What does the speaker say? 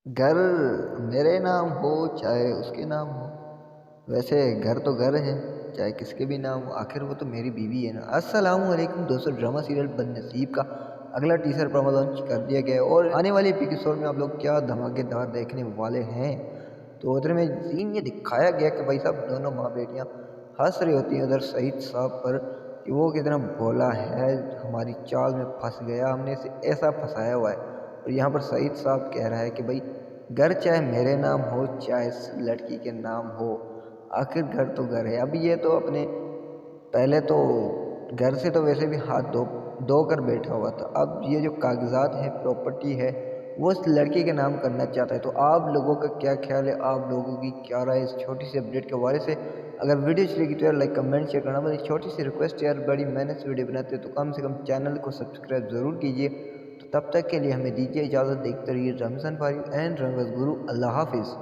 گھر میرے نام ہو چاہے اس کے نام ہو، ویسے گھر تو گھر ہے چاہے کس کے بھی نام ہو، آخر وہ تو میری بیوی ہے نا۔ السلام علیکم دوستو، ڈرامہ سیریل بدنصیب کا اگلا ٹیزر پرومو لانچ کر دیا گیا ہے اور آنے والی ایپیسوڈ میں آپ لوگ کیا دھماکے دار دیکھنے والے ہیں۔ تو ادھر میں سین یہ دکھایا گیا کہ بھائی صاحب دونوں ماں بیٹیاں ہنس رہی ہوتی ہیں ادھر سعید صاحب پر کہ وہ کتنا بولا ہے، ہماری چال میں پھنس گیا، ہم نے اسے ایسا پھنسایا ہوا ہے۔ اور یہاں پر سعید صاحب کہہ رہا ہے کہ بھائی گھر چاہے میرے نام ہو چاہے اس لڑکی کے نام ہو، آخر گھر تو گھر ہے۔ اب یہ تو اپنے پہلے تو گھر سے تو ویسے بھی ہاتھ دھو کر بیٹھا ہوا تھا، اب یہ جو کاغذات ہیں، پراپرٹی ہے، وہ اس لڑکی کے نام کرنا چاہتا ہے۔ تو آپ لوگوں کا کیا خیال ہے، آپ لوگوں کی کیا رائے اس چھوٹی سی اپڈیٹ کے حوالے سے؟ اگر ویڈیو چلے گی تو یار لائک کمنٹ شیئر کرنا، بس چھوٹی سی ریکویسٹ یار، بڑی محنت سے ویڈیو بناتے ہیں تو کم سے کم چینل کو سبسکرائب ضرور کیجئے۔ تو تب تک کے لیے ہمیں دیجیے اجازت، دیکھتے رہیے ڈرامےباز اینڈ ڈرامےباز گرو۔ اللہ حافظ۔